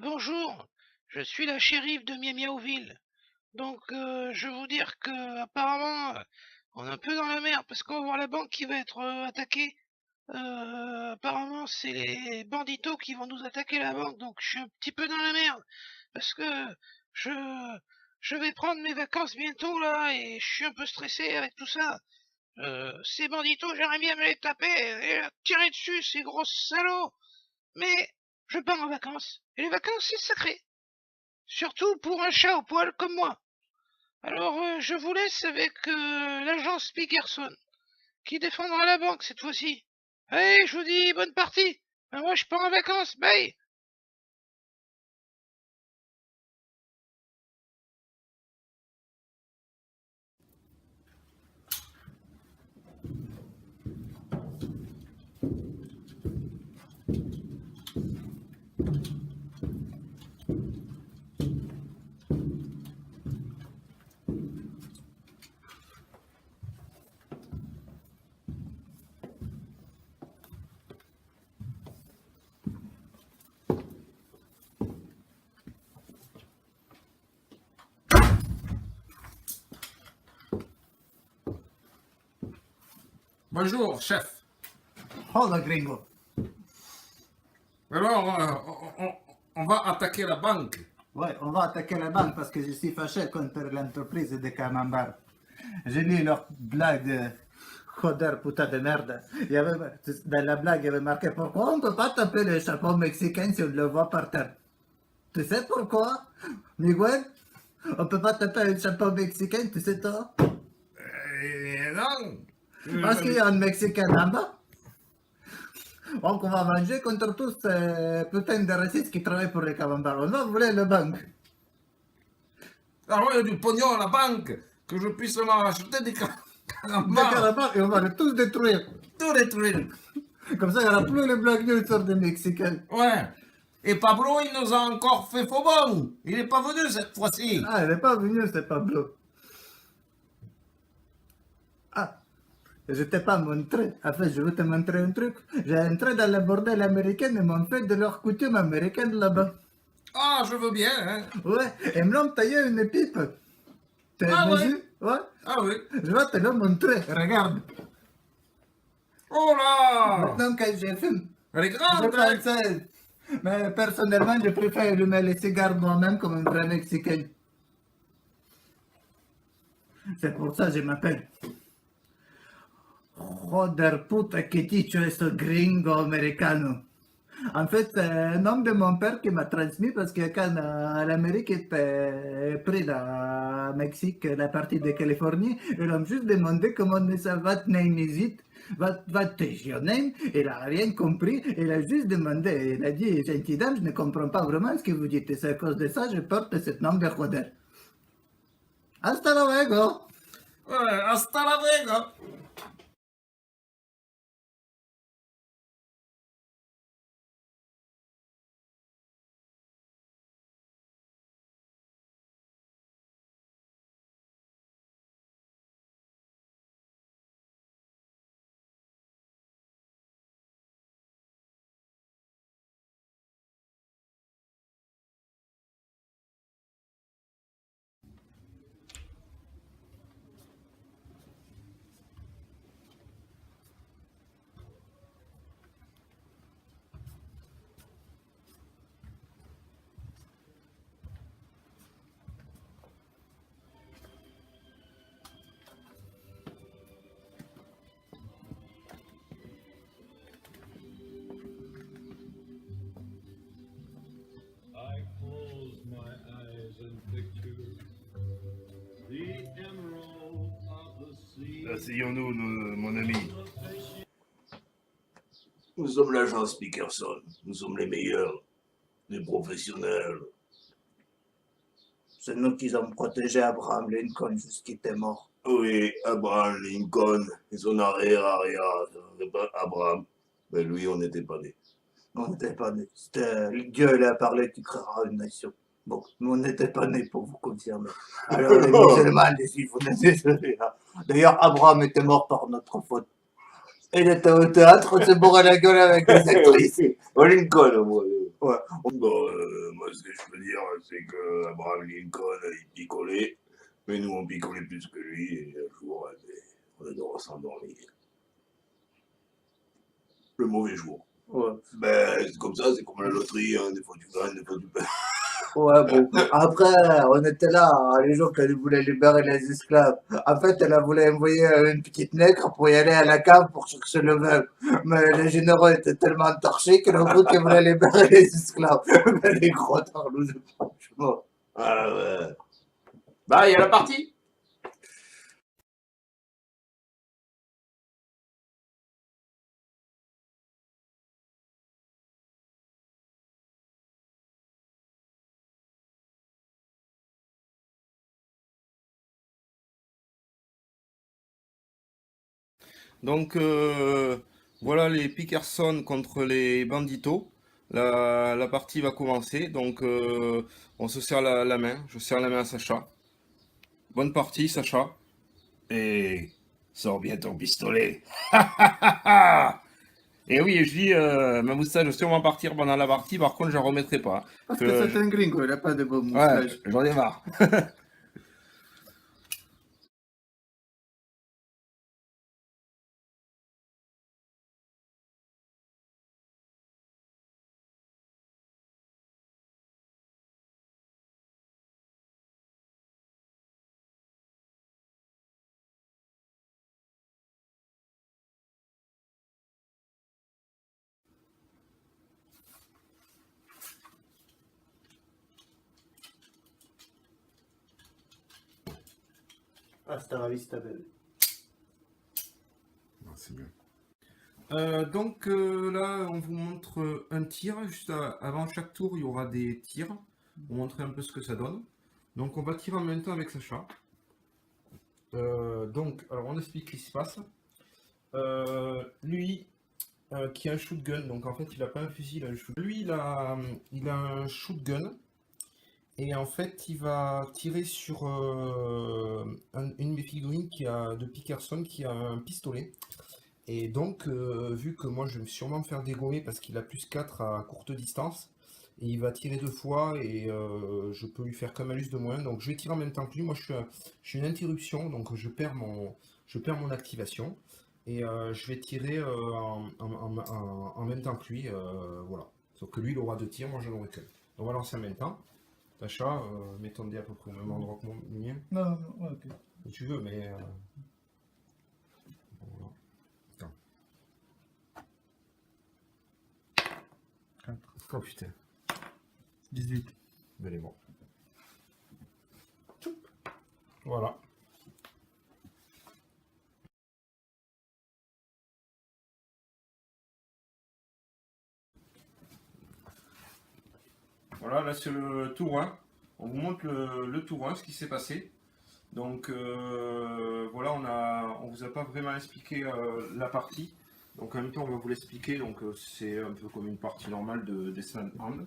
Bonjour, je suis la shérif de Miamiauville. Donc, je veux vous dire que apparemment, on est un peu dans la merde parce qu'on va voir la banque qui va être attaquée. Apparemment, c'est les banditos qui vont nous attaquer la banque. Donc, je suis un petit peu dans la merde parce que je je vais prendre mes vacances bientôt là et je suis un peu stressé avec tout ça. Ces banditos, j'aimerais bien me les taper et leur tirer dessus, ces gros salauds. Mais je pars en vacances et les vacances c'est sacré. Surtout pour un chat au poil comme moi. Alors, je vous laisse avec l'agence Peterson, qui défendra la banque cette fois-ci. Allez, je vous dis bonne partie. Moi, je pars en vacances. Bye. Bonjour, chef. Hola, gringo. Alors, on va attaquer la banque. Ouais, on va attaquer la banque parce que je suis fâché contre l'entreprise de Camembert. J'ai lu leur blague, joder, putain de merde. Dans la blague, il y avait marqué pourquoi on ne peut pas taper le chapeau mexicain si on le voit par terre. Tu sais pourquoi, Miguel? On ne peut pas taper le chapeau mexicain, tu sais toi? Non. Parce qu'il y a un Mexicain en bas. Donc on va manger contre tous ces putains de racistes qui travaillent pour les Camembert. On va voler le banque. Alors, il y a du pognon à la banque, que je puisse m'en acheter des Des carambars, Camembert et on va les tous détruire. tout détruire. Comme ça, il n'y aura plus les blagues nulles sur des Mexicains. Ouais. Et Pablo, il nous a encore fait faux bon. Il n'est pas venu cette fois-ci. Ah, elle n'est pas venue, c'est Pablo. Ah, je t'ai pas montré. En fait, je veux te montrer un truc. J'ai entré dans le bordel américain et m'ont fait de leur coutume américaine là-bas. Ah, je veux bien, hein. Ouais, et me l'ont taillé une pipe. T'as Ah ouais. vu? Ouais. Ah oui. Je vais te le montrer. Regarde. Oh là. Maintenant que j'ai fume, Elle est je grande, hein. pensais. Mais personnellement, je préfère allumer les cigares moi-même comme un vrai Mexicain. C'est pour ça que je m'appelle. Joder puta que dicho eso gringo americano. En fait, c'est un nom de mon père qui m'a transmis parce que quand l'Amérique était pris dans le Mexique, la partie de Californie, ils ont juste demandé comment ça va te name is it, what is your name. Il a rien compris, il a juste demandé, il a dit, gentille dame, je ne comprends pas vraiment ce que vous dites, et c'est à cause de ça que je porte ce nom de Joder. Hasta luego! Ouais, hasta la vega. I close my eyes and picture the emerald of the sea. Asseyons-nous, mon ami. Nous sommes l'agence Peterson. Nous sommes les meilleurs, les professionnels. C'est nous qui avons protégé Abraham Lincoln jusqu'il était mort. Oui, Abraham Lincoln et son arrière-arrière, Abraham. Mais lui, on n'était pas nés. On n'était pas nés. Dieu il a parlé, tu créeras une nation. Bon, nous on n'était pas nés pour vous confirmer. Alors les musulmans, les juifs, on est désolés. D'ailleurs, Abraham était mort par notre faute. Il était au théâtre, on s'est bourré la gueule avec les actrices. Au Lincoln, moi. Ouais. Bon, moi, ce que je peux dire, c'est que Abraham Lincoln, il picolait, mais nous, on picolait plus que lui, et un jour, on a dû s'endormir. Le mauvais jour. Ouais. Ben, c'est comme ça, c'est comme la loterie, hein, des fois tu gagnes, des fois tu perds. Ouais, bon. Après, on était là, les gens qui voulaient libérer les esclaves. En fait, elle a voulu envoyer une petite nègre pour y aller à la cave pour chercher le veuve. Mais les généraux étaient tellement torchés qu'ils ont cru qu'ils voulaient libérer les esclaves. Mais les gros tarlouse, franchement. Ah ouais. Bah, il y a la partie. Donc voilà les Pickerson contre les Banditos. La partie va commencer. Donc on se serre la main. Je serre la main à Sacha. Bonne partie, Sacha. Et sors bien ton pistolet. Et oui, je dis, ma moustache va sûrement partir pendant la partie. Par contre, je la remettrai pas. Parce que c'est un gringo, il a pas de beau Ouais, moustache. j'en ai marre. Hasta la vista, belle. C'est bien. Donc là, on vous montre un tir. Juste avant chaque tour, il y aura des tirs. On va montrer un peu ce que ça donne. Donc on va tirer en même temps avec Sacha. Donc, alors on explique ce qui se passe. Lui, qui a un shotgun, donc en fait il a pas un fusil, il a un shotgun. Lui, il a un shotgun. Et en fait, il va tirer sur une de mes figurines de Pickerson qui a un pistolet. Et donc, vu que moi je vais sûrement me faire dégommer parce qu'il a plus 4 à courte distance, et il va tirer 2 fois et je peux lui faire qu'un malus de moins. Donc je vais tirer en même temps que lui. Moi je suis une interruption, donc je perds mon activation. Et je vais tirer en même temps que lui. Voilà. Sauf que lui il aura 2 tirs, moi j'en aurai qu'un. Donc on va lancer en même temps. Sacha, mets ton dé à peu près au même endroit que le mien. Non, non, ok. Si tu veux, mais. Voilà. Attends. 4. Oh putain. 18. Mais elle est bon. Voilà. Voilà, là c'est le tour 1. On vous montre le tour 1, ce qui s'est passé. Donc voilà, on vous a pas vraiment expliqué la partie. Donc en même temps, on va vous l'expliquer. Donc c'est un peu comme une partie normale de Descent Hand.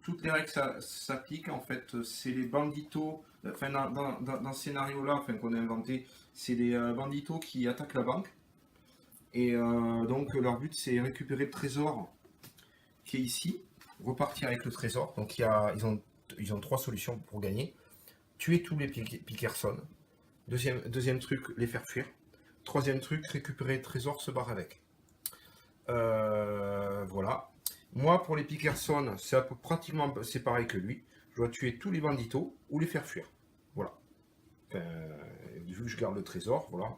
Toutes les règles s'appliquent. En fait, c'est les banditos. Enfin, dans ce scénario-là, enfin, qu'on a inventé, c'est les banditos qui attaquent la banque. Et donc leur but, c'est récupérer le trésor qui est ici, repartir avec le trésor. Donc ils ont 3 solutions pour gagner. Tuer tous les Pickerson. Deuxième truc, les faire fuir. Troisième truc, récupérer le trésor, se barrer avec. Voilà. Moi, pour les Pickerson, c'est pareil que lui. Je dois tuer tous les banditos ou les faire fuir. Voilà. Vu que je garde le trésor, voilà.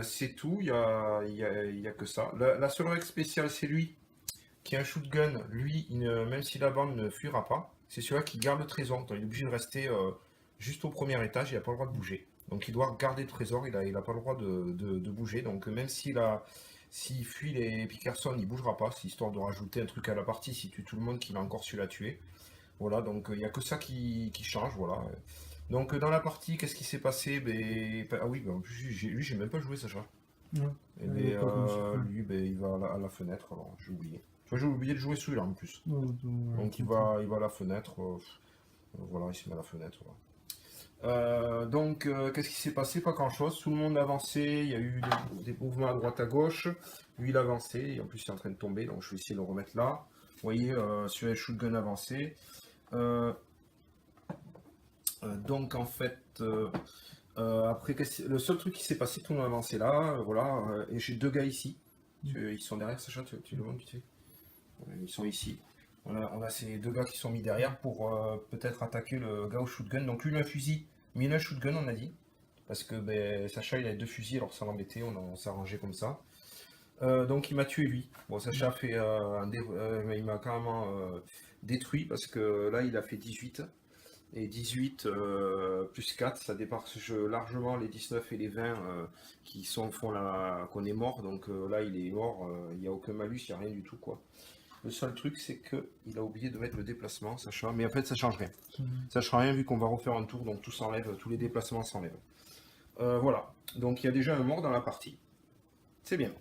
C'est tout, il y a que ça. La seule règle spéciale, c'est lui qui a un shotgun. Lui, même si la bande ne fuira pas, c'est celui-là qui garde le trésor. Donc, il est obligé de rester juste au premier étage, il n'a pas le droit de bouger. Donc il doit garder le trésor, il n'a pas le droit de bouger. Donc même s'il fuit les Pickerson, il ne bougera pas. C'est histoire de rajouter un truc à la partie, s'il tue tout le monde, qu'il a encore su la tuer. Voilà, donc il n'y a que ça qui change, voilà. Donc dans la partie, qu'est-ce qui s'est passé? Ah oui, en plus, lui, j'ai même pas joué, Sacha. Ouais. Et lui, il va à la fenêtre, alors j'ai oublié. Tu vois, j'ai oublié de jouer celui-là en plus. Donc il va à la fenêtre. Voilà, il se met à la fenêtre. Voilà. Donc, qu'est-ce qui s'est passé? Pas grand-chose. Tout le monde avançait. Il y a eu des mouvements à droite à gauche. Lui, il avançait. Et en plus, il est en train de tomber. Donc, je vais essayer de le remettre là. Vous voyez, sur les shotgun avancé. Donc, en fait, après, le seul truc qui s'est passé, tout le monde avancé là. Voilà. Et j'ai deux gars ici. Ils sont derrière, Sacha. Tu le vois, tu sais. Ils sont ici. On a ces deux gars qui sont mis derrière pour peut-être attaquer le gars au shotgun. Donc lui, il a un fusil, mais il a un shotgun, on a dit. Parce que ben, Sacha, il a deux fusils, alors ça l'embêtait, on s'est arrangé comme ça. Donc il m'a tué lui. Bon, Sacha a fait il m'a carrément détruit parce que là, il a fait 18. Et 18 plus 4, ça dépasse largement les 19 et les 20 qu'on est mort. Donc là, il est mort, il n'y a aucun malus, il n'y a rien du tout, quoi. Le seul truc, c'est qu'il a oublié de mettre le déplacement, Sacha. Mais en fait, ça change rien. Ça change rien vu qu'on va refaire un tour, donc tout s'enlève, tous les déplacements s'enlèvent. Voilà. Donc il y a déjà un mort dans la partie. C'est bien.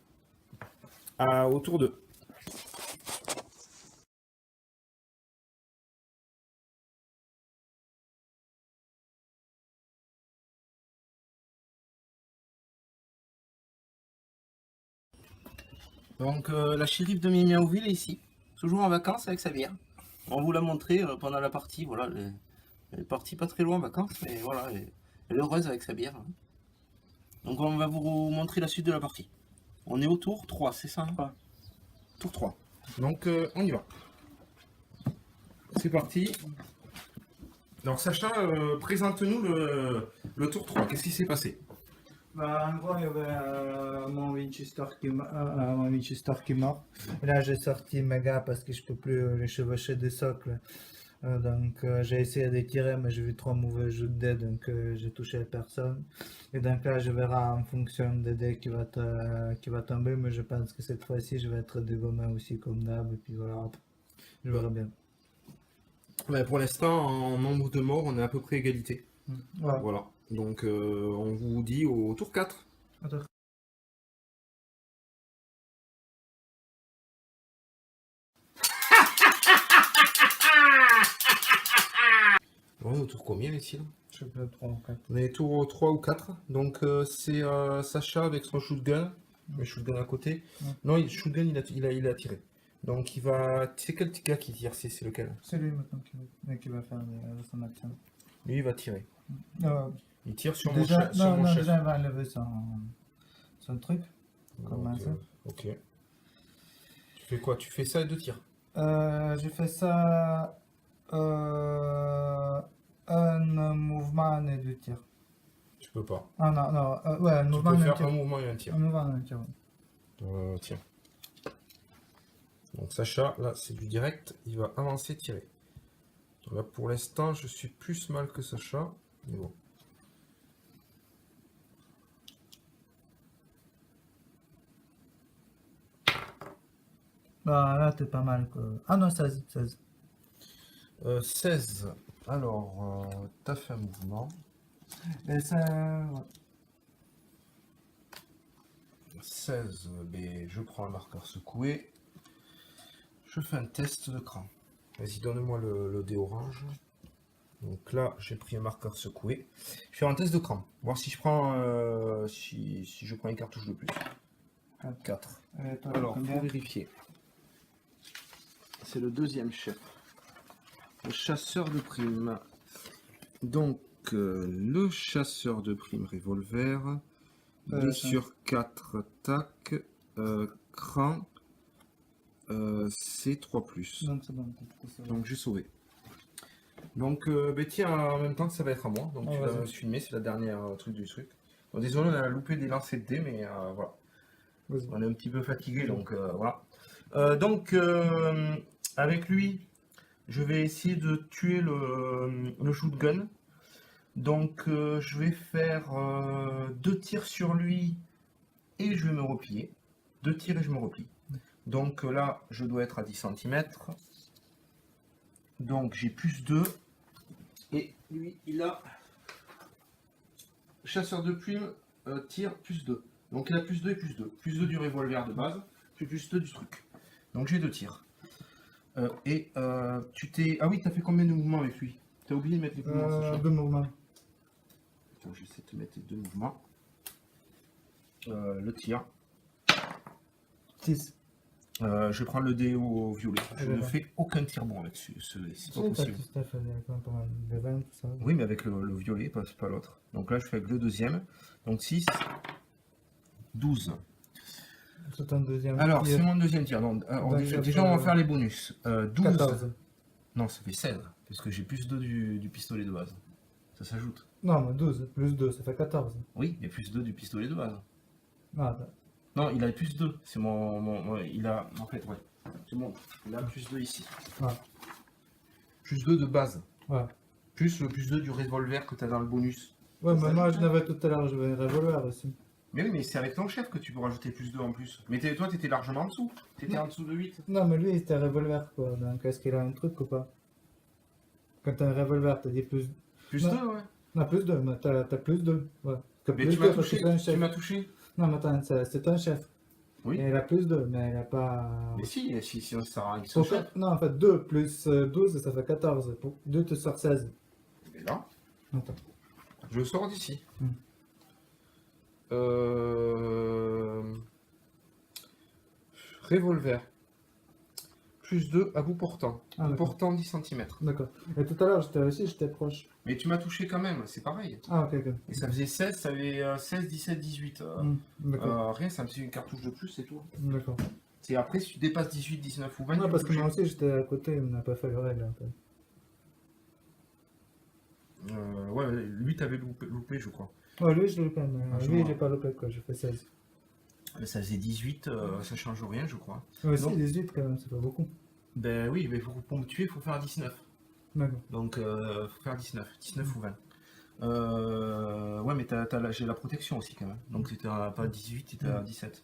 Au tour 2. Donc la shérif de Miamiauville est ici, toujours en vacances avec sa bière. On vous l'a montré pendant la partie, voilà, elle est partie pas très loin en vacances, mais voilà, elle est heureuse avec sa bière. Donc on va vous montrer la suite de la partie. On est au tour 3, c'est ça, hein? Tour 3. Donc on y va. C'est parti. Donc Sacha, présente-nous le tour 3, qu'est-ce qui s'est passé? Bah, en gros, il y avait mon Winchester qui mort. Là, j'ai sorti mes gars parce que je peux plus les chevaucher des socles. Donc, j'ai essayé de tirer, mais j'ai vu trop mauvais jeu de dés, donc j'ai touché personne. Et donc là, je verrai en fonction des dés qui va tomber, mais je pense que cette fois-ci, je vais être dégommé aussi comme d'hab. Et puis voilà, je verrai bien. Ouais, pour l'instant, en nombre de morts, on est à peu près égalité. Ouais. Voilà. Donc on vous dit au tour 4. Attends. Ouais, au tour combien ici là? Je sais pas, 3 ou 4. On est tour 3 ou 4. Donc c'est Sacha avec son shotgun. Le shotgun à côté. Ouais. Non, le shotgun il a tiré. Donc il va. C'est quel petit gars qui tire? C'est lequel? C'est lui maintenant qui va faire son action. Lui il va tirer. Euh, Il tire sur déjà, mon chef. non, déjà, il va enlever son truc. Comment ça? Ok. Tu fais quoi? Tu fais ça et 2 tirs. J'ai fait ça un mouvement et 2 tirs. Tu peux pas. Ah non, non, ouais, un Tu mouvement peux et un faire tir. un mouvement et un tir. Un mouvement et un tir. Tiens. Donc Sacha, là c'est du direct, il va avancer, tirer. Donc là pour l'instant je suis plus mal que Sacha, mais bon. Bah là t'es pas mal quoi. Ah non, 16. 16. Alors, t'as fait un mouvement. Et ça, ouais. 16, ben, je prends un marqueur secoué. Je fais un test de cran. Vas-y, donne-moi le dé orange. Donc là, j'ai pris un marqueur secoué. Je fais un test de cran. Voir si je prends si je prends une cartouche de plus. 4. Et toi, Alors, combien? pour vérifier. C'est le deuxième chef. Le chasseur de primes. Donc, le chasseur de primes revolver. 2 sur 4, tac. Cran. C'est 3 plus. Donc c'est bon. Donc j'ai sauvé. Donc Betty en même temps que ça va être à moi. Donc Oh, tu vas vas-y. me filmer, c'est la dernière truc du truc. Bon, désolé, on a loupé des lancers de dés, mais voilà. Vas-y. On est un petit peu fatigué, donc voilà. Avec lui, je vais essayer de tuer le shotgun. Donc je vais faire 2 tirs sur lui et je vais me replier. 2 tirs et je me replie. Donc là, je dois être à 10 cm. Donc j'ai plus 2. Et lui, il a chasseur de plumes, tir plus 2. Donc il a plus 2 et plus 2. Plus 2 du revolver de base, puis plus 2 du truc. Donc j'ai 2 tirs. Tu t'es... Ah oui, t'as fait combien de mouvements avec lui? T'as oublié de mettre les mouvements, Sacha? 2 mouvements. Attends, j'essaie de te mettre les deux mouvements. Le tir. 6. Je vais prendre le dé au violet. Je ne D'accord. fais aucun tir bon avec c'est pas possible. Le 20, tout ça. Oui, mais avec le violet, pas l'autre. Donc là, je fais avec le deuxième. Donc 6, 12. C'est un deuxième. Alors, tir. c'est mon deuxième tir. Donc, alors, Donc, déjà, on va faire les bonus. 12. 14. Non, ça fait 16. Parce que j'ai plus 2 du pistolet de base. Ça s'ajoute. Non, mais 12 plus 2, ça fait 14. Oui, et plus 2 du pistolet de base. Non, attends. Non, il a plus 2. C'est il a. En fait, ouais. C'est bon. Il a plus 2 ici. Ouais. Plus 2 de base. Ouais. Plus le plus 2 du revolver que tu as dans le bonus. Ouais, Ça mais moi je s'ajoute, n'avais tout à l'heure, je vais revolver aussi. Mais oui, mais c'est avec ton chef que tu peux rajouter plus 2 en plus. Mais toi, t'étais largement en dessous. T'étais en dessous de 8. Non, mais lui, c'était revolver quoi. Donc est-ce qu'il a un truc ou pas? Quand t'as un revolver, t'as dit plus. Plus Non. 2, ouais. Non, plus 2, mais t'as plus 2. Ouais. Que Mais plus tu m'as 2 parce que touché. c'est un Tu chef. m'as touché. Non, mais attends, c'est un chef. Oui. Et il a plus 2, mais il a pas. Mais si sinon ça sert à rien qu'il Pour- soit chef. Non, en fait, 2 plus 12, ça fait 14. 2 te sort 16. Et là, Attends. je sors d'ici. Hmm. Revolver. Plus 2 à bout portant. Ah, Bout d'accord. portant 10 cm. D'accord. Et tout à l'heure, j'étais aussi, j'étais proche. Mais tu m'as touché quand même, c'est pareil. Ah, ok, ok. Et ça faisait 16, ça avait 16, 17, 18. D'accord. Rien, ça me fait une cartouche de plus, c'est tout. D'accord. C'est après, si tu dépasses 18, 19 ou 20, Non, tu parce peux que moi toucher. aussi, j'étais à côté, on n'a pas fait le règle. En fait. Ouais, lui, t'avais loupé, je crois. Ouais, lui, je l'ai pas, mais Ah, je lui, vois. il est pas loupé, quoi. J'ai fait 16. Ça faisait 18, ça change rien, je crois. Ouais, Non. si, 18 quand même, c'est pas beaucoup. Ben oui, mais pour me tuer, il faut faire 19. D'accord. Donc, faut faire 19 ou 20. Ouais, mais j'ai la protection aussi quand même. Donc, c'était pas 18, c'était à 17.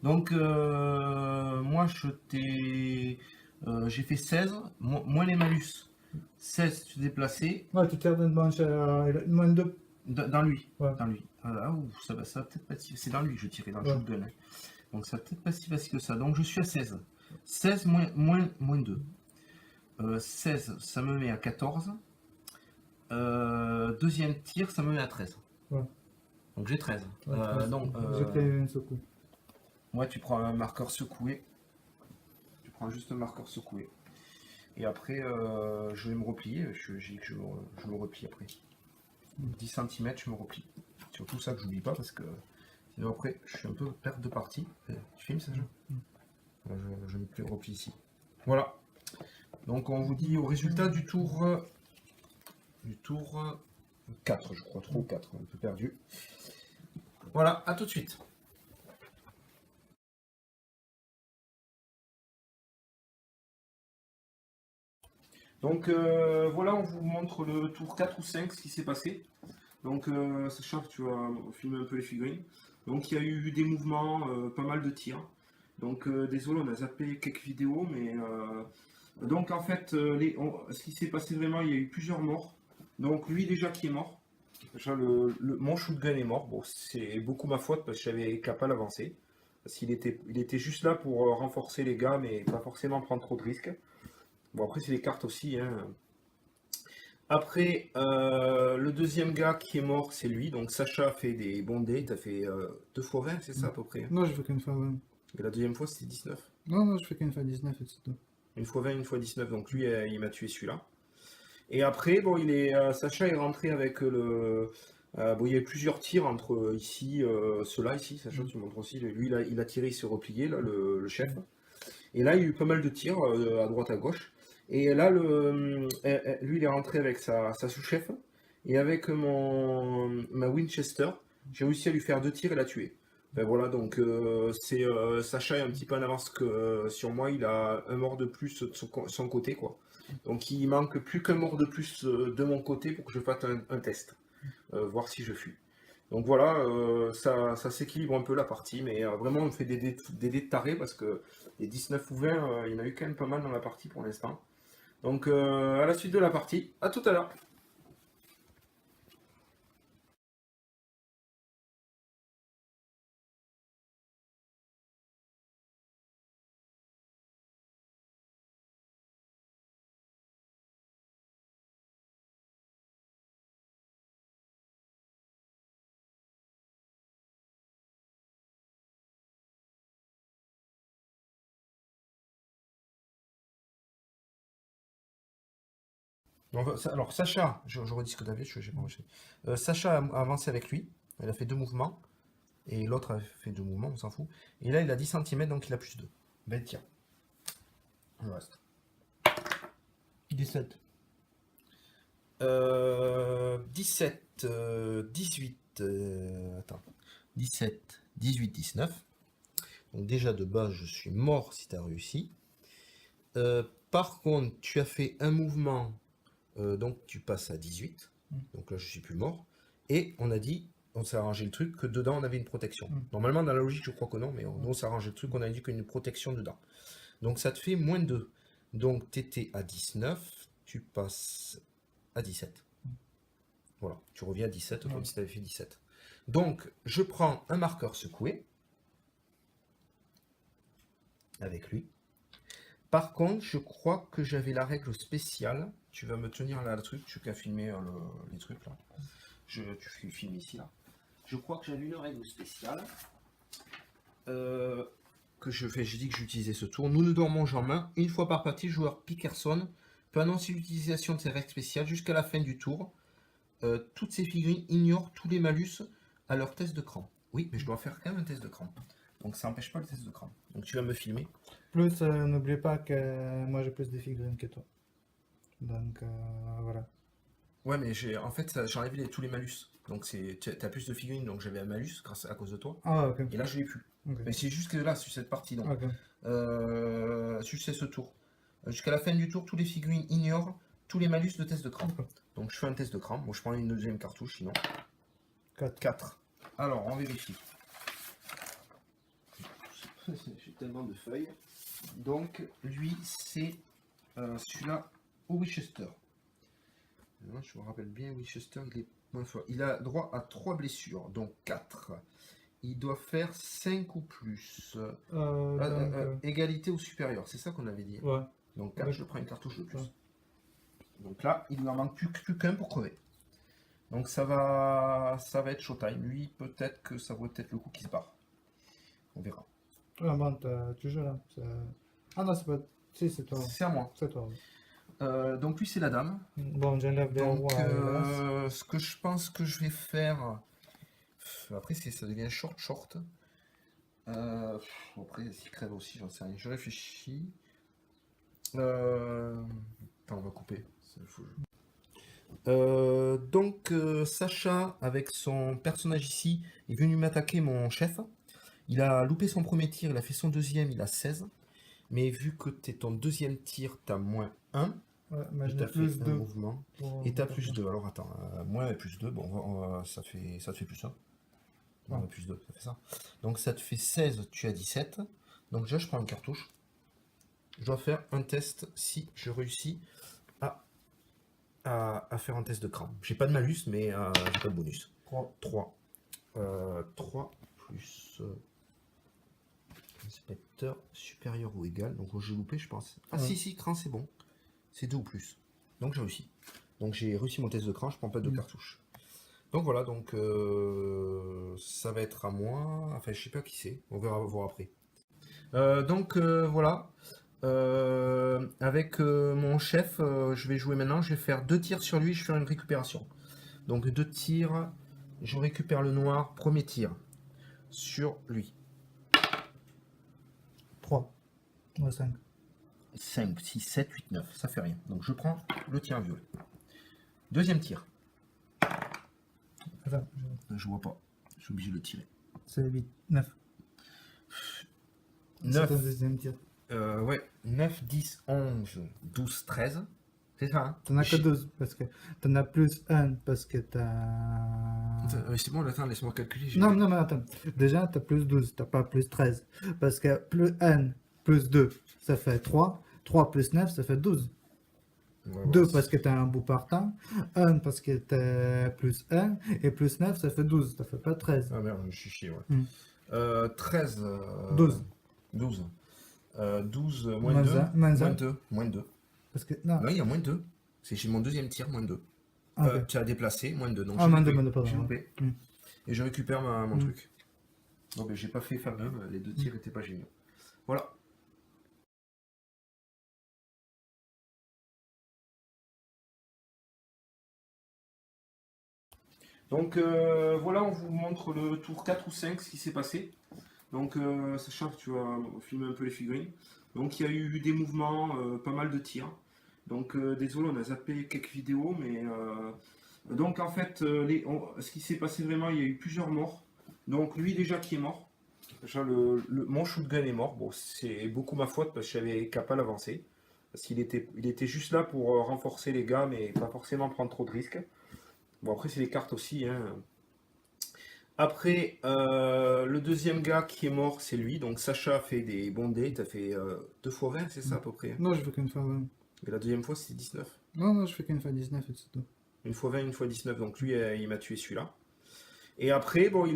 Donc, moi, j'ai fait 16, moins les malus. 16, tu déplacé Ouais, tu tires d'une manche à moins 2. dans lui. Ouais. Dans lui. Ça va peut-être pas si. C'est dans lui que je tirais, dans le Ouais. shotgun. Hein. Donc, ça va peut-être pas si facile que ça. Donc, je suis à 16. 16 moins 2. 16, ça me met à 14. Deuxième tir, ça me met à 13. Ouais. Donc j'ai 13. J'ai fait une secoue. Moi, tu prends un marqueur secoué. Tu prends juste un marqueur secoué. Et après, je vais me replier. J'ai dit que je me replie après. 10 cm, je me replie. Surtout ça que j'oublie pas parce que sinon après, je suis un peu perte de partie. Tu filmes ça, je mets plus le repli ici. Voilà. Donc on vous dit au résultat du tour 4, je crois, 3 ou 4, un peu perdu. Voilà, à tout de suite. Donc voilà, on vous montre le tour 4 ou 5, ce qui s'est passé. Donc Sacha, tu vas filmer un peu les figurines. Donc il y a eu des mouvements, pas mal de tirs. Donc désolé, on a zappé quelques vidéos, mais donc en fait, ce qui s'est passé vraiment, il y a eu plusieurs morts. Donc lui déjà qui est mort. Déjà mon shotgun est mort. Bon, c'est beaucoup ma faute parce que j'avais qu'à pas l'avancer. Parce qu'il était juste là pour renforcer les gars, mais pas forcément prendre trop de risques. Bon après c'est les cartes aussi. Hein. Après le deuxième gars qui est mort, c'est lui. Donc Sacha a fait des bons dés. T'as fait 2 fois 20, c'est ça à peu près. Non, je fais qu'une fois 20. Et la deuxième fois c'était 19. Non, je fais qu'une fois 19 et c'est tout. Une fois 20, une fois 19, donc lui, il m'a tué celui-là. Et après, bon, Sacha est rentré avec le... bon, il y avait plusieurs tirs entre ici, ceux-là ici, Sacha, tu montres aussi. Lui, il a tiré, il s'est replié, là, le chef. Et là, il y a eu pas mal de tirs à droite, à gauche. Et là, lui, il est rentré avec sa sous-chef. Et avec ma Winchester, j'ai réussi à lui faire 2 tirs et la tuer. Ben voilà, donc Sacha est un petit peu en avance que sur moi, il a un mort de plus de son côté, quoi. Donc il manque plus qu'un mort de plus de mon côté pour que je fasse un test, voir si je fuis. Donc voilà, ça s'équilibre un peu la partie, mais vraiment on fait des dés tarés parce que les 19 ou 20, il y en a eu quand même pas mal dans la partie pour l'instant. Donc à la suite de la partie, à tout à l'heure. Alors, Sacha, je redis ce que tu avais, je n'ai pas enregistré. Sacha a avancé avec lui, elle a fait 2 mouvements, et l'autre a fait 2 mouvements, on s'en fout. Et là, il a 10 cm, donc il a plus 2. Ben, tiens. Le reste. 17. 17, 18, attends. 17, 18, 19. Donc déjà de base, je suis mort si tu as réussi. Par contre, tu as fait un mouvement, donc tu passes à 18. Donc là, je suis plus mort. Et on a dit, on s'est arrangé le truc, que dedans, on avait une protection. Normalement, dans la logique, je crois que non, mais on s'est arrangé le truc, on a dit qu'il y a une protection dedans. Donc ça te fait moins 2. Donc tu étais à 19, tu passes à 17. Voilà, tu reviens à 17 comme si tu avais fait 17. Donc, je prends un marqueur secoué avec lui. Par contre, je crois que j'avais la règle spéciale. Tu vas me tenir là le truc, tu as filmé les trucs là. Tu filmes ici là. Je crois que j'avais une règle spéciale. J'ai dit que j'utilisais ce tour. Nous ne dormons en main. Une fois par partie, le joueur Pickerson peut annoncer l'utilisation de ces règles spéciales jusqu'à la fin du tour. Toutes ces figurines ignorent tous les malus à leur test de cran. Oui, mais je dois faire quand même un test de cran. Donc ça n'empêche pas le test de cran. Donc tu vas me filmer. Plus, n'oublie pas que moi j'ai plus de figurines que toi. Donc voilà. Ouais, mais en fait, j'ai enlevé tous les malus. Donc tu as plus de figurines, donc j'avais un malus à cause de toi. Ah, ok. Et là, je l'ai plus. Ok. Mais c'est juste que là, sur cette partie, donc. Ok. C'est ce tour. Jusqu'à la fin du tour, tous les figurines ignorent tous les malus de test de cran. Ok. Donc je fais un test de cran. Bon, je prends une deuxième cartouche, sinon. 4. 4. Alors, on vérifie. J'ai tellement de feuilles. Donc, lui, c'est celui-là au Winchester. Je me rappelle bien, Winchester, il est moins fort. Il a droit à 3 blessures, donc 4. Il doit faire 5 ou plus. Égalité ou supérieur, c'est ça qu'on avait dit. Ouais. Donc 4, Ouais. je prends une cartouche de plus. Ouais. Donc là, il ne en manque plus qu'un pour crever. Donc ça va être showtime. Lui, peut-être que ça vaut peut-être le coup qu'il se barre. On verra. Ah bon, tu joues là. Ah non, c'est pas. Si, c'est toi. C'est à moi. C'est toi. Donc lui, c'est la dame. Bon, j'enlève les Donc rois. ce que je pense que je vais faire... Après, ça devient short. Après, s'il crève aussi, j'en sais rien. Je réfléchis. Attends, on va couper. Donc, Sacha, avec son personnage ici, est venu m'attaquer mon chef. Il a loupé son premier tir, il a fait son deuxième, il a 16. Mais vu que t'es ton deuxième tir, t'as moins 1. Ouais, mais je T'as n'ai plus fait un 2. mouvement. Et t'as plus 2. Alors attends, moins et plus 2, bon, ça te fait plus 1. Non, plus 2, ça fait ça. Donc ça te fait 16, tu as 17. Donc déjà, je prends une cartouche. Je dois faire un test si je réussis à faire un test de cran. J'ai pas de malus, mais j'ai pas de bonus. 3. 3 plus inspecteur supérieur ou égal. Donc j'ai loupé, je pense. Ah si, cran, c'est bon. C'est 2 ou plus. Donc j'ai réussi. Donc j'ai réussi mon test de cran, je prends pas de cartouche. Donc voilà, donc ça va être à moi. Enfin, je sais pas qui c'est. On verra voir après. Donc voilà. Avec mon chef, je vais jouer maintenant. Je vais faire 2 tirs sur lui. Je vais faire une récupération. Donc 2 tirs. Je récupère le noir. Premier tir sur lui. 3. Ouais, 5. 5, 6, 7, 8, 9. Ça fait rien. Donc je prends le tir violet. Deuxième tir. Attends, Je vois pas. Je suis obligé de le tirer. c'est 8. 9. 9. C'est ton deuxième tir. Ouais. 9, 10, 11, 12, 13. C'est ça, hein? T'en as que 12 parce que t'en as plus 1 parce que t'as. C'est bon, attends, laisse-moi calculer. Non, mais attends. Déjà, t'as plus 12, t'as pas plus 13. Parce que plus 1 plus 2, ça fait 3. 3 plus 9, ça fait 12. Ouais, 2 parce que t'as un bout partant. 1 parce que t'as plus 1. Et plus 9, ça fait 12. Ça fait pas 13. Ah merde, je suis chié, ouais. 13. 12. 12. 12 moins Moins 2. un, moins un. Moins 2. Parce que. Non. Non, il y a moins 2. C'est mon deuxième tir, moins 2. Ah, ok. Tu as déplacé, moins 2. Donc Ah, moins 2, pardon. j'ai loupé. Mm. Et je récupère mon truc. Donc j'ai pas fait fameux, les 2 tirs étaient pas géniaux. Voilà. Donc voilà, on vous montre le tour 4 ou 5, ce qui s'est passé. Donc Sacha, tu vas filmer un peu les figurines. Donc il y a eu des mouvements, pas mal de tirs. Donc désolé, on a zappé quelques vidéos, mais donc en fait, ce qui s'est passé vraiment, il y a eu plusieurs morts. Donc lui déjà qui est mort. Déjà, mon shotgun est mort. Bon, c'est beaucoup ma faute parce que j'avais qu'à pas l'avancer. Parce qu'il était juste là pour renforcer les gars, mais pas forcément prendre trop de risques. Bon, après, c'est les cartes aussi. Hein. Après, le deuxième gars qui est mort, c'est lui. Donc Sacha a fait des bons dés. Tu as fait 2 fois 20, c'est ça à peu près. Non, je fais qu'une fois 20. Et la deuxième fois, c'était 19. Non, je fais qu'une fois 19 et c'est tout. Une fois 20, une fois 19. Donc lui, il m'a tué celui-là. Et après, bon,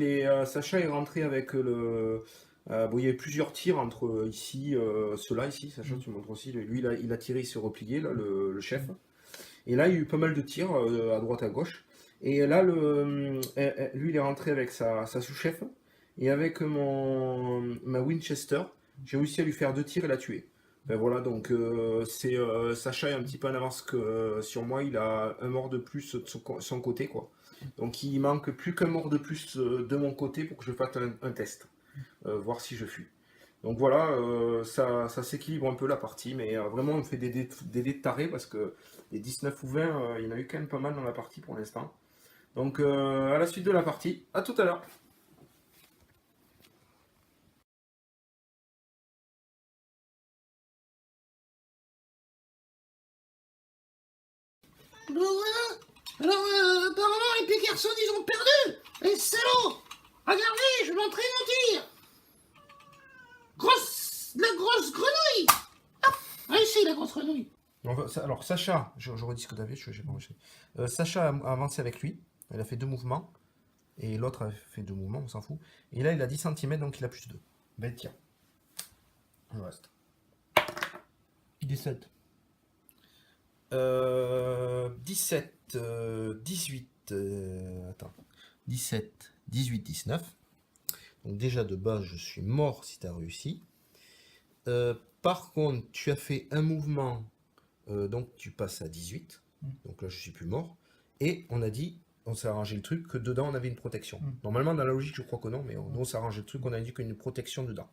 Sacha est rentré avec le. Bon, il y avait plusieurs tirs entre ici, ceux-là ici. Sacha, tu montres aussi. Lui, il a tiré, il s'est replié, là, le chef. Et là, il y a eu pas mal de tirs à droite, à gauche. Et là, lui, il est rentré avec sa sous-chef. Et avec ma Winchester, j'ai réussi à lui faire 2 tirs et la tuer. Ben voilà, donc Sacha est un petit peu en avance que sur moi. Il a un mort de plus de son côté, quoi. Donc il manque plus qu'un mort de plus de mon côté pour que je fasse un test. Voir si je fuis. Donc voilà, ça s'équilibre un peu la partie, mais vraiment on fait des dés tarés parce que les 19 ou 20, il y en a eu quand même pas mal dans la partie pour l'instant. Donc à la suite de la partie, à tout à l'heure. Alors, apparemment, les Peterson, ils ont perdu. Les salauds. Regardez, je vais montrer mon tir. La grosse grenouille. Ah, ici, la grosse grenouille. Alors Sacha, je redis ce que tu avais, j'ai pas marché. Sacha a avancé avec lui, il a fait 2 mouvements, et l'autre a fait 2 mouvements, on s'en fout. Et là il a 10 cm, donc il a plus 2. Ben tiens, le reste. 17. 17, 18, attends, 17, 18, 19. Donc déjà de base je suis mort si tu as réussi. Par contre tu as fait un mouvement, donc tu passes à 18. Donc là je suis plus mort. Et on s'est arrangé le truc que dedans on avait une protection. Normalement dans la logique je crois que non, mais nous on s'est arrangé le truc, on a dit qu'il y a une protection dedans.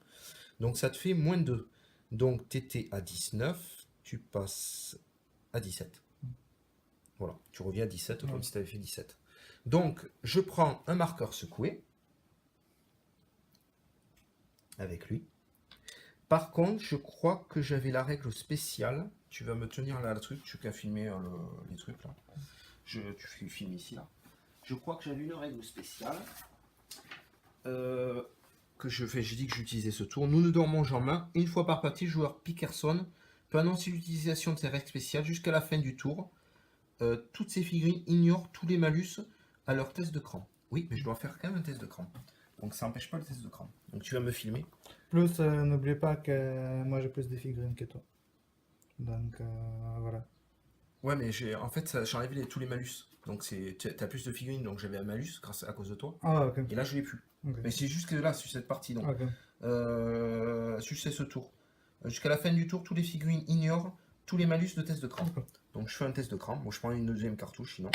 Donc ça te fait moins 2. Donc tu étais à 19, tu passes à 17. Voilà, tu reviens à 17 comme si tu avais fait 17. Donc je prends un marqueur secoué avec lui. Par contre, je crois que j'avais la règle spéciale. Tu vas me tenir là le truc, tu qu'à filmer les trucs là. Tu filmes ici là. Je crois que j'avais une règle spéciale. J'ai dit que j'utilisais ce tour. Nous ne dormons jamais. Une fois par partie, le joueur Pickerson peut annoncer l'utilisation de ces règles spéciales jusqu'à la fin du tour. Toutes ces figurines ignorent tous les malus à leur test de cran. Oui, mais je dois faire quand même un test de cran. Donc ça n'empêche pas le test de cran. Donc tu vas me filmer. Plus, n'oublie pas que moi j'ai plus de figurines que toi. Donc voilà. Ouais, mais en fait, j'ai enlevé tous les malus. Donc t'as plus de figurines, donc j'avais un malus à cause de toi. Ah, ok. Et là, je l'ai plus. Okay. Mais c'est juste que là, sur cette partie, donc. Okay. C'est ce tour. Jusqu'à la fin du tour, tous les figurines ignorent tous les malus de test de cran. Okay. Donc je fais un test de cran. Bon, je prends une deuxième cartouche, sinon.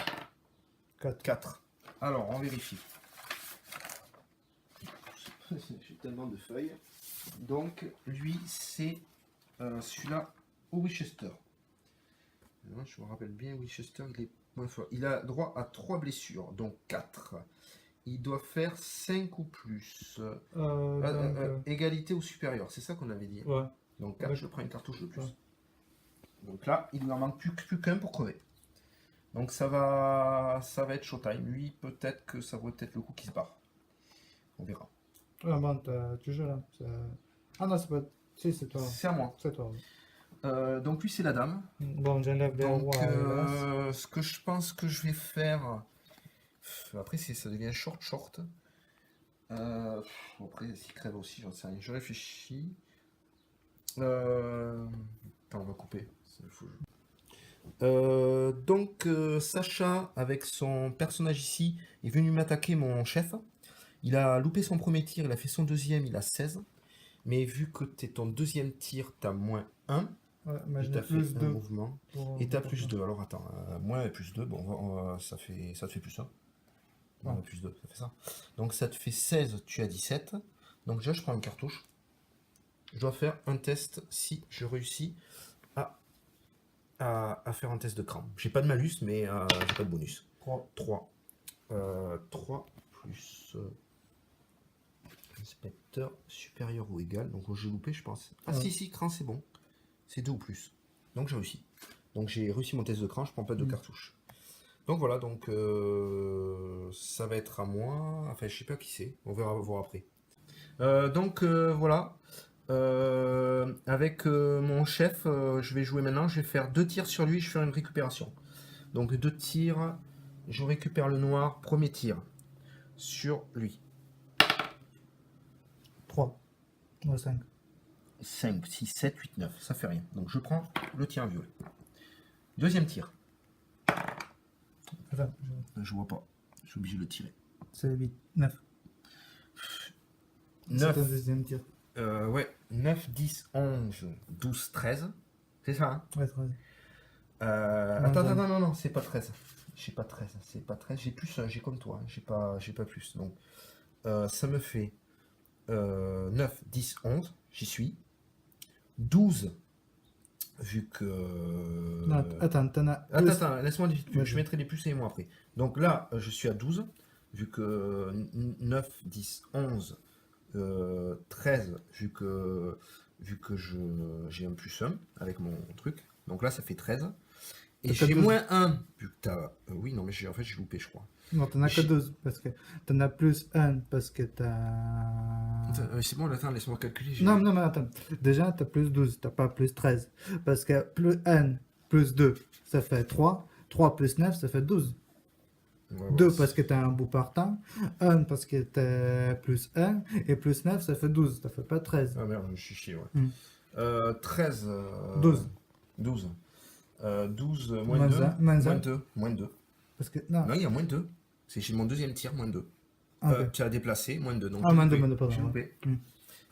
4. Alors, on vérifie. J'ai tellement de feuilles. Donc, lui, c'est celui-là au Winchester. Je me rappelle bien, Winchester, il est moins fort. Il a droit à 3 blessures, donc 4. Il doit faire 5 ou plus. Égalité ou supérieur, c'est ça qu'on avait dit. Ouais. Donc 4, je prends une cartouche de plus. Ouais. Donc là, il n'en manque plus qu'un pour crever. Donc ça va être showtime. Lui, peut-être que ça vaut peut-être le coup qu'il se barre. On verra. Ah bon, tu joues là. Ah non, c'est pas... Si, c'est toi. C'est à moi. C'est toi. Oui. Donc lui, c'est la dame. Bon, j'enlève les Donc rois. ce que je pense que je vais faire... Après, ça devient short. Après, s'il crève aussi, j'en sais rien. Je réfléchis. Attends, on va couper. Donc Sacha, avec son personnage ici, est venu m'attaquer mon chef. Il a loupé son premier tir, il a fait son deuxième, il a 16. Mais vu que t'es ton deuxième tir, t'as moins 1. Ouais, mais t'as fait plus un 2. mouvement. Et t'as plus 2. Alors attends, moins et plus 2, bon, ça te fait plus 1. Non, Ouais. plus 2, ça fait ça. Donc ça te fait 16, tu as 17. Donc déjà, je prends une cartouche. Je dois faire un test si je réussis à faire un test de cran. J'ai pas de malus, mais j'ai pas de bonus. 3. 3. 3 plus inspecteur supérieur ou égal. Donc j'ai loupé, je pense. Ah Ouais. si, cran, c'est bon. C'est 2 ou plus. Donc j'ai réussi. Donc j'ai réussi mon test de cran, je prends pas de cartouche. Donc voilà, donc ça va être à moi. Enfin, je sais pas qui c'est. On verra voir après. Donc voilà. Avec mon chef, je vais jouer maintenant. Je vais faire 2 tirs sur lui. Je vais faire une récupération. Donc 2 tirs. Je récupère le noir. Premier tir sur lui. 3. Ouais, 5. 5, 6, 7, 8, 9. Ça fait rien. Donc je prends le tir violet. Deuxième tir. Attends, Je vois pas. Je suis obligé de le tirer. c'est 8. 9. 9. C'est ton deuxième tir. Ouais. 9, 10, 11, 12, 13. C'est ça, hein? Ouais, 13. Attends, non, c'est pas 13. J'ai pas 13, c'est pas 13. J'ai plus, j'ai comme toi, hein. J'ai pas plus. Donc, ça me fait 9, 10, 11. J'y suis. 12, vu que... Non, attends, t'en as. Attends, laisse-moi les Ouais, je mettrai les plus et les moins après. Donc là, je suis à 12, vu que 9, 10, 11, 13, vu que j'ai un plus 1 avec mon truc. Donc là, ça fait 13. Et T'as j'ai 12. moins 1, vu que t'as... oui, non, mais en fait, j'ai loupé, je crois. Non, t'en as que J'ai- 12. Parce que t'en as plus 1 parce que t'as. Attends, c'est bon, attends, laisse-moi calculer. Non, non, mais attends. Déjà, t'as plus 12, t'as pas plus 13. Parce que plus 1 plus 2, ça fait 3. 3 plus 9, ça fait 12. Ouais, 2 ouais, parce que t'as un bout partant. 1 parce que t'as plus 1. Et plus 9, ça fait 12. Ça fait pas 13. Ah merde, je suis chié, ouais. Hmm. 13... 12. 12. 12 moins Moins 2. un, moins un. 2. Moins 2. Parce que. Non. Non, il y a moins 2. C'est mon deuxième tir, moins 2. Ah, ok. Tu as déplacé, moins 2. Donc Ah, j'ai moins deux, loupé. moins deux, pardon, J'ai ouais. loupé. Mm.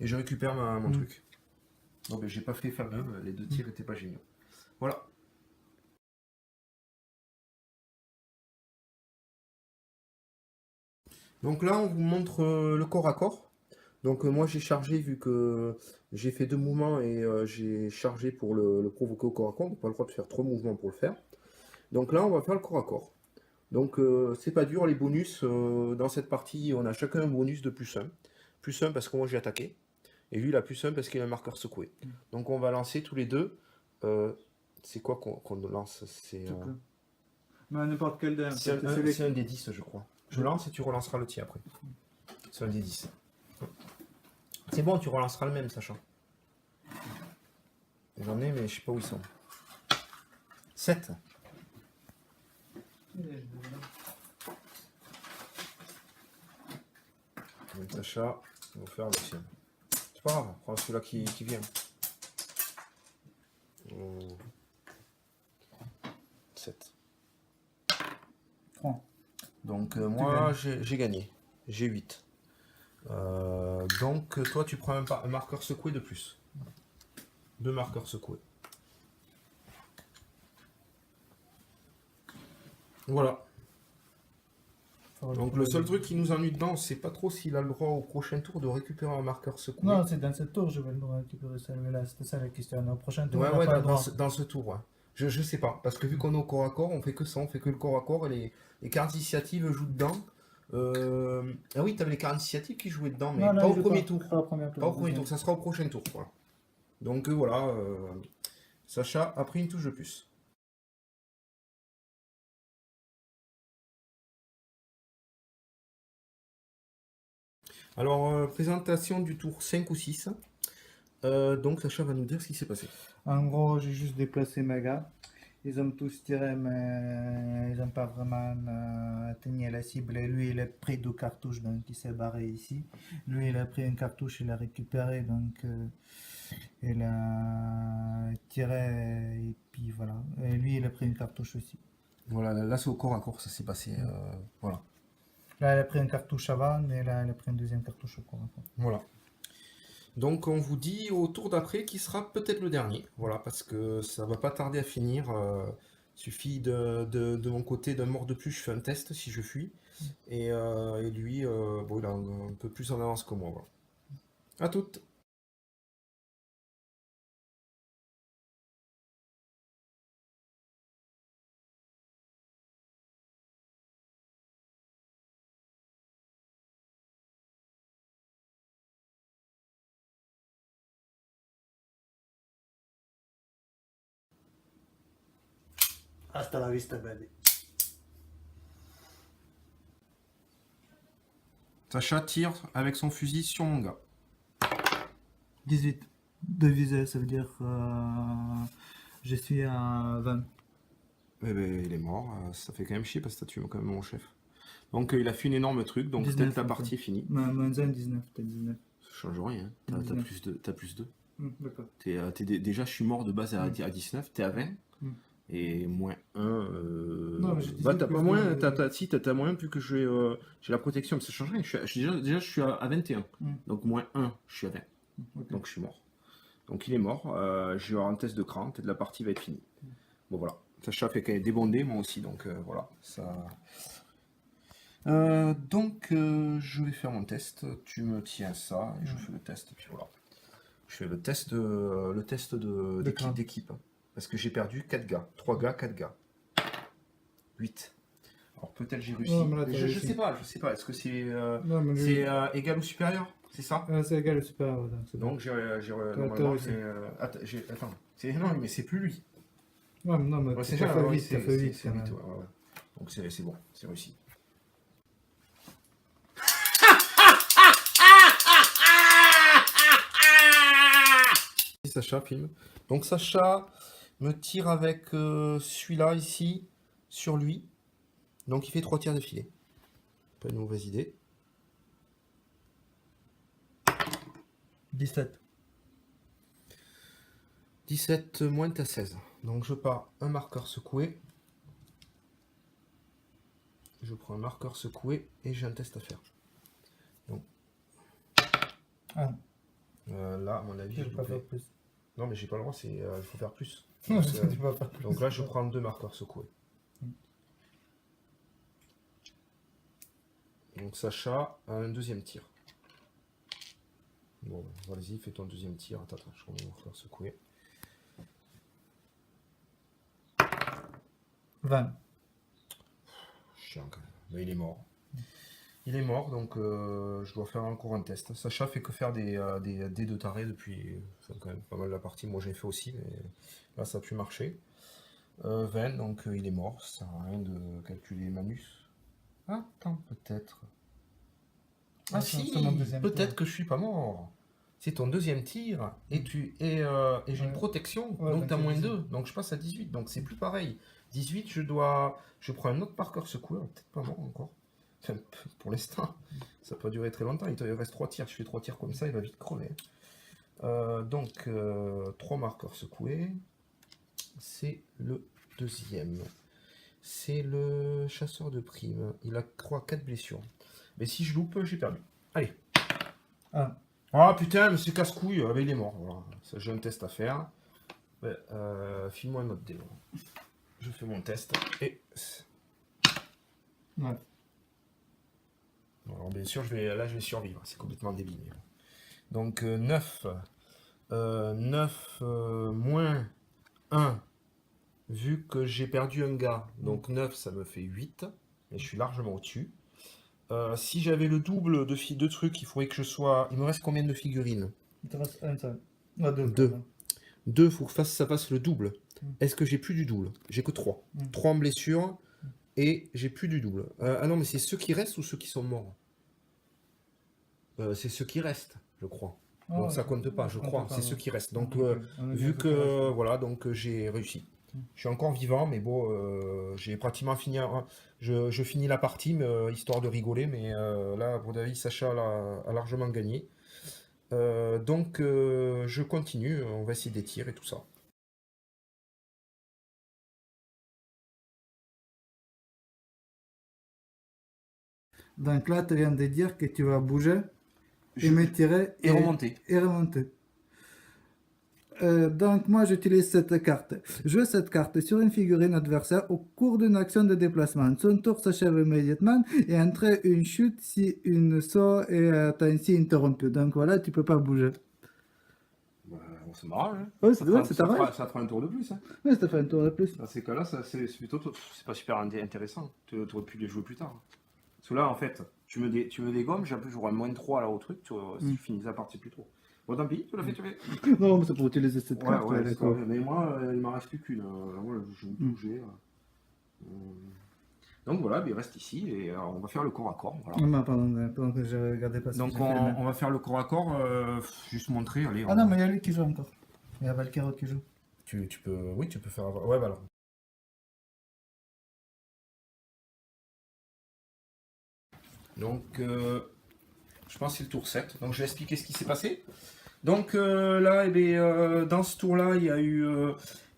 Et je récupère mon Mm. truc. Non, mais j'ai pas fait fameux, les 2 tirs étaient pas géniaux. Voilà. Donc là, on vous montre le corps à corps. Donc moi, j'ai chargé, vu que j'ai fait 2 mouvements et j'ai chargé pour le provoquer au corps à corps. On n'a pas le droit de faire 3 mouvements pour le faire. Donc là, on va faire le corps à corps. Donc c'est pas dur, les bonus. Dans cette partie, on a chacun un bonus de plus 1. Plus 1 parce que moi j'ai attaqué. Et lui, il a plus 1 parce qu'il a un marqueur secoué. Donc on va lancer tous les deux. C'est quoi qu'on lance? C'est Mais n'importe quel d'un. c'est un des 10, je crois. Je lance et tu relanceras le tien après. C'est un des 10. C'est bon, tu relanceras le même, Sacha. J'en ai, mais je sais pas où ils sont. 7. Donc Sacha, on va faire le sien. C'est pas grave, prends celui-là qui vient. 7. 3. Donc moi j'ai gagné. J'ai 8. Donc toi tu prends un marqueur secoué de plus. 2 marqueurs secoués. Voilà. Donc le seul truc qui nous ennuie dedans, c'est pas trop s'il a le droit au prochain tour de récupérer un marqueur secoué. Non, c'est dans ce tour, je vais le récupérer celui-là. C'était ça la question. Au prochain tour, Ouais, on n'a ouais, pas le droit. dans ce tour, ouais. Je sais pas, parce que vu qu'on est au corps à corps, on fait que ça, on fait que le corps à corps, et les cartes initiatives jouent dedans. Ah oui, t'avais les cartes initiatives qui jouaient dedans, mais Non, non, pas il au joue premier tour. Pas au premier tour. Pas au premier tour, ça sera au prochain tour, quoi. Donc voilà, Sacha a pris une touche de plus. Alors, présentation du tour 5 ou 6. Donc Sacha va nous dire ce qui s'est passé. En gros, j'ai juste déplacé mes gars. Ils ont tous tiré, mais ils n'ont pas vraiment atteint la cible. Et lui, il a pris 2 cartouches, donc il s'est barré ici. Lui, il a pris une cartouche, il a récupéré, donc il a tiré, et puis voilà. Et lui, il a pris une cartouche aussi. Voilà, là c'est au corps à corps, ça s'est passé. Voilà. Là, il a pris une cartouche avant, et là, il a pris une deuxième cartouche au corps à corps. Voilà. Donc on vous dit au tour d'après qui sera peut-être le dernier. Voilà, parce que ça va pas tarder à finir. Suffit de mon côté d'un mort de plus, je fais un test si je fuis. Et lui, bon, il est un peu plus en avance que moi. Voilà. À toutes. Hasta la vista, baby. Sacha tire avec son fusil sur mon gars. 18 de visée, ça veut dire je suis à 20. Eh ben, il est mort. Ça fait quand même chier parce que t'as tué quand même mon chef. Donc il a fait une énorme truc. Donc 19, peut-être ta partie est finie. Moins 1, 19, t'as 19. Ça change rien. T'as 19. plus de, t'as plus 2. D'accord. Déjà, je suis mort de base à 19. T'es à 20. Et moins 1. Non, mais je disais bah, t'as plus pas moins. de- Si, t'as moins vu que j'ai la protection. Mais ça change rien. Déjà, je suis à 21. Donc moins 1, je suis à 20. Ok. Donc je suis mort. Donc il est mort. Je vais avoir un test de cran. Et la partie va être finie. Bon, voilà. Sacha fait qu'elle est débondée, moi aussi. Donc voilà. Ça. Je vais faire mon test. Tu me tiens ça et je fais le test. Et puis voilà. Je fais le test D'écran. d'équipe. Parce que j'ai perdu 4 gars. 3 gars, 4 gars. 8. Alors peut-être j'ai réussi. Ouais, mais là, Mais t'as je réussi. sais pas. Est-ce que c'est Non, mais égal ou supérieur? C'est ça? c'est égal au super. Donc, c'est bon. Donc j'ai t'as normalement réussi. attends. Non, mais c'est plus lui. Ouais, mais non, mais Ouais, t'as ça, fait ouais, vite, t'as fait vite. c'est quand vite, même. ouais. Donc c'est bon, c'est réussi. Sacha filme. Donc Sacha me tire avec celui-là ici sur lui. Donc il fait 3 tirs d'affilée. Pas une mauvaise idée. 17. 17 moins t'as 16. Donc je pars un marqueur secoué. Je prends un marqueur secoué et j'ai un test à faire. Donc Ah, là, à mon avis, je j'ai peux pas loupé. faire plus. Non, mais j'ai pas le droit, il faut faire plus. Non, Donc, tu peux pas faire plus. donc là, je prends 2 marqueurs secoués. Donc Sacha a un deuxième tir. Bon, vas-y, fais ton deuxième tir. Attends, je prends mon marqueur secoué. 20. Chiant quand même. Mais il est mort. Il est mort, donc je dois faire encore un test. Sacha fait que faire des dés de taré depuis quand même pas mal la partie. Moi j'ai fait aussi, mais là ça a pu marcher. 20, donc il est mort. Ça sert à rien de calculer Manus. Attends, peut-être. Ah si, c'est mon deuxième peut-être tir. que je suis pas mort. C'est ton deuxième tir et j'ai une Ouais. protection, Ouais, donc donc t'as c'est moins 18. 2, donc je passe à 18, donc c'est plus pareil. 18, je prends un autre marqueur secoué, peut-être pas mort encore. Enfin, pour l'instant, ça peut durer très longtemps, il reste 3 tirs, je fais 3 tirs comme ça, il va vite crever. Donc 3 marqueurs secoués, c'est le deuxième. C'est le chasseur de primes, il a 4 blessures. Mais si je loupe, j'ai perdu. Allez. Ah. Ah putain, mais c'est casse-couille, ah, ben, il est mort. Voilà. J'ai un test à faire. Ouais, file-moi un autre dé. Voilà. Je fais mon test. Et. Ouais. Alors bien sûr, je vais survivre. C'est complètement débile. Mais bon. Donc 9. 9 moins 1. Vu que j'ai perdu un gars. Donc 9, ça me fait 8. Et je suis largement au-dessus. Si j'avais le double de trucs, il faudrait que je sois... Il me reste combien de figurines? Il te reste un seul. Ah, deux. Deux. pardon. 2, il faut que ça fasse le double. Est-ce que j'ai plus du double? J'ai que 3. 3 en blessure et j'ai plus du double. Ah non, mais c'est ceux qui restent ou ceux qui sont morts? C'est ceux qui restent, je crois. Donc Ah, ça compte pas, je compte crois. pas, C'est ouais. ceux qui restent. Donc Ok. On est vu bien que d'accord. voilà, donc j'ai réussi. Je suis encore vivant, mais bon, j'ai pratiquement fini. Je finis la partie, mais, histoire de rigoler, mais là, à mon avis, Sacha a largement gagné. Donc je continue. On va essayer des tirs et tout ça. Donc là, tu viens de dire que tu vas bouger et me tirer Et remonter. Et remonter. Donc moi j'utilise cette carte. Je cette carte sur une figurine adversaire au cours d'une action de déplacement. Son tour s'achève immédiatement et entraîne une chute si une sort est ainsi interrompue. Donc voilà, tu peux pas bouger. Bah, bon, c'est marrant, hein. Ouais, Ça c'est fera- c'est ça pas mal. fera- ça fera un tour de plus, hein. Ouais, ça fait un tour de plus. Dans ces cas-là, c'est plutôt, c'est pas super intéressant. Tu aurais pu les jouer plus tard. Parce que là, en fait, tu me dégommes, j'ai un peu j'aurai moins 3 là au truc, si tu finis la partie plus tôt. Bon, tant pis, tu l'as fait, tu fais. Non, mais c'est pour utiliser cette Ouais, carte. ouais, ouais, c'est d'accord. ça. Mais moi, il m'en reste plus qu'une. Moi, je vais me bouger. Donc voilà, il reste ici et on va faire le corps à corps. Voilà. Non, pendant que je regardais pas ce que Donc j'ai fait, mais- on va faire le corps à corps, juste montrer. Allez, Ah non, mais il y a lui qui joue encore. Il y a Valkyrie qui joue. tu peux, oui, tu peux faire. Ouais, bah alors. Donc, je pense que c'est le tour 7. Donc, je vais expliquer ce qui s'est passé. Donc, là, eh bien, dans ce tour-là, il y a eu.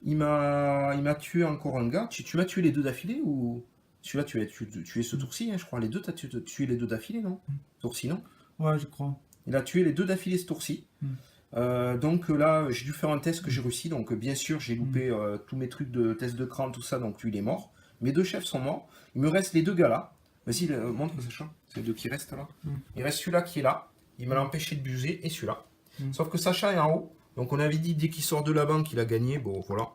Il m'a tué encore un gars. Tu m'as tué les deux d'affilée ou. Celui-là, tu as tué ce tour-ci, hein, je crois. Les deux, t'as tué les deux d'affilée, non? Tour-ci, non? Ouais, je crois. Il a tué les deux d'affilée ce tour-ci. Donc là, j'ai dû faire un test que j'ai réussi. Donc, bien sûr, j'ai loupé tous mes trucs de test de crâne, tout ça. Donc, lui, il est mort. Mes deux chefs sont morts. Il me reste les deux gars là. Vas-y, montre Sacha. C'est les deux qui restent là. Il reste celui-là qui est là. Il m'a empêché de buser et celui-là. Sauf que Sacha est en haut. Donc, on avait dit dès qu'il sort de la banque, il a gagné. Bon, voilà.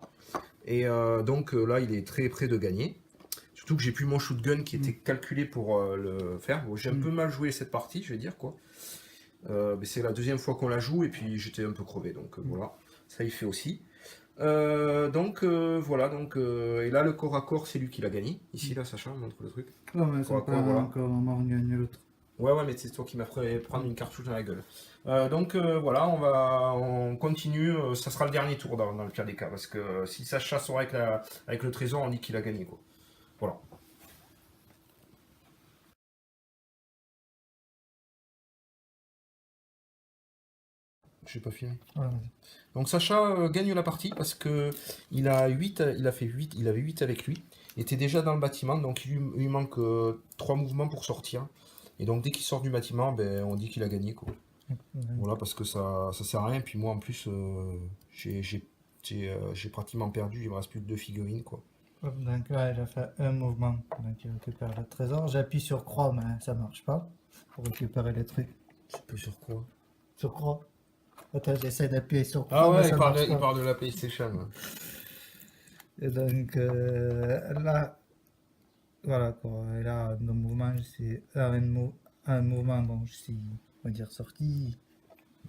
Et donc là, il est très près de gagner. Surtout que j'ai plus mon shotgun qui était calculé pour le faire. Bon, j'ai un peu mal joué cette partie, je vais dire quoi. Mais c'est la deuxième fois qu'on la joue et puis j'étais un peu crevé. Donc voilà, ça il fait aussi. Donc voilà, donc et là le corps à corps c'est lui qui l'a gagné. Ici là, Sacha, montre le truc. Non, mais Quoi, c'est pas quoi, voilà. encore mort ni ni l'autre. Ouais, mais c'est toi qui m'as fait prendre une cartouche dans la gueule. Donc voilà, on continue. Ça sera le dernier tour dans le pire des cas. Parce que si Sacha sort avec le trésor, on dit qu'il a gagné quoi. Voilà. J'ai pas filmé. Ouais, vas-y. Donc Sacha gagne la partie parce que il avait 8 avec lui. Il était déjà dans le bâtiment, donc il lui manque 3 mouvements pour sortir. Et donc dès qu'il sort du bâtiment, ben, on dit qu'il a gagné quoi. Voilà, parce que ça sert à rien. Puis moi en plus, j'ai pratiquement perdu, il me reste plus que 2 figurines quoi. Donc là, il a fait un mouvement. Donc il récupère le trésor. J'appuie sur croix, mais ça marche pas. Pour récupérer les trucs. Je peux sur quoi? Sur croix. Attends, j'essaie d'appuyer sur croix. Ah mais ouais, ça marche il pas. parle de la PlayStation. Ouais. Et donc là, voilà quoi. Et là, nos mouvements, je suis. Un mouvement, bon, je suis, on va dire, sorti.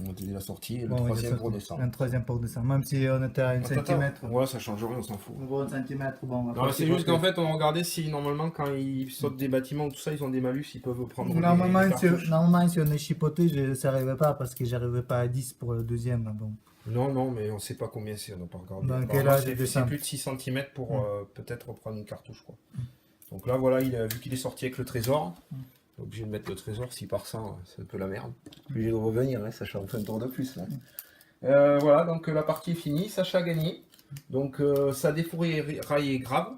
On dit la sortie et le Bon, troisième il est pour sorti. descendre. Un troisième pour descendre. Même si on était à 1 cm. Ouais, ça change rien, on s'en fout. On voit 1 cm, bon. Non, mais c'est juste qu'en fait, on regardait si normalement, quand ils sautent des bâtiments ou tout ça, ils ont des malus, ils peuvent prendre. Normalement, des cartouches. normalement, si on est chipoté, je ne s'arrivais pas parce que j'arrivais pas à 10 pour le deuxième. Bon. Non, mais on sait pas combien c'est, on n'a pas regardé. Donc, Apparemment, et là, c'est j'ai descendu. plus de 6 cm pour peut-être prendre une cartouche. Quoi. Donc là, voilà, vu qu'il est sorti avec le trésor, il est obligé de mettre le trésor, s'il part sans, c'est un peu la merde. Obligé de revenir, hein, Sacha, on fait un tour de plus. Là. Voilà, donc la partie est finie, Sacha a gagné. Donc ça défouraille grave.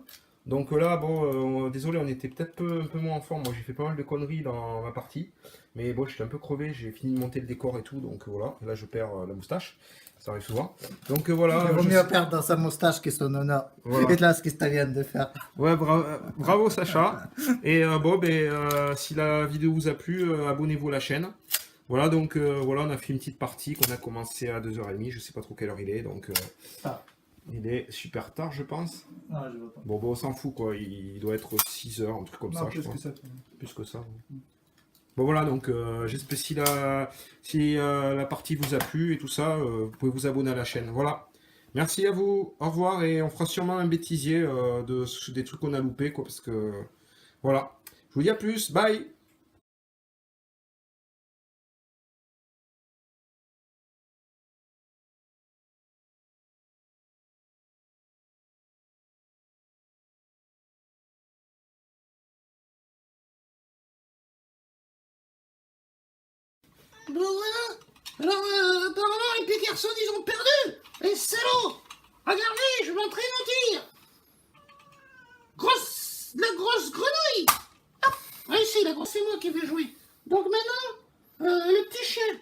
Donc là, bon, désolé, on était peut-être un peu moins en forme. Moi, j'ai fait pas mal de conneries dans ma partie. Mais bon, j'étais un peu crevé, j'ai fini de monter le décor et tout. Donc voilà, là, je perds la moustache. Ça arrive souvent. Donc voilà. Il vaut mieux perdre dans sa moustache que son honneur. Voilà. Et là, ce que tu viens de faire. Ouais, bravo Sacha. Et si la vidéo vous a plu, abonnez-vous à la chaîne. Voilà, donc voilà, on a fait une petite partie qu'on a commencé à 2h30. Je sais pas trop quelle heure il est, donc il est super tard, je pense. Non, je veux pas. Bon, on s'en fout quoi. Il doit être 6h, un truc comme ça, je crois. Plus que ça. Bon voilà, donc j'espère si la partie vous a plu et tout ça, vous pouvez vous abonner à la chaîne. Voilà. Merci à vous, au revoir, et on fera sûrement un bêtisier des trucs qu'on a loupés, quoi, parce que voilà. Je vous dis à plus, bye. Bon voilà. Alors apparemment les Peterson ils ont perdu. Les salauds. Regardez, je vais montrer mon tir. La grosse grenouille. Ah, c'est moi qui vais jouer. Donc maintenant, le petit chien.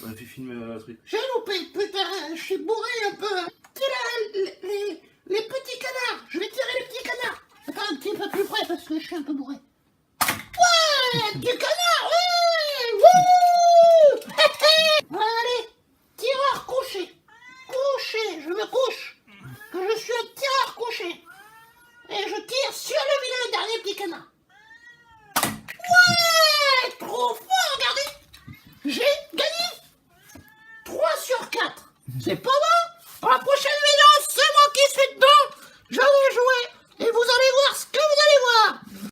On a fait filmer le truc. J'ai loupé, putain, je suis bourré un peu. Tire les petits canards, je vais tirer les petits canards. Attends un petit peu plus près parce que je suis un peu bourré. Ouais, du canard, ouais, wouh. Allez, tireur couché. Couché, je me couche. Je suis un tireur couché. Et je tire sur le dernier petit canard. Ouais, trop fort, regardez. J'ai gagné. 3 sur 4. C'est pas bon. Pour la prochaine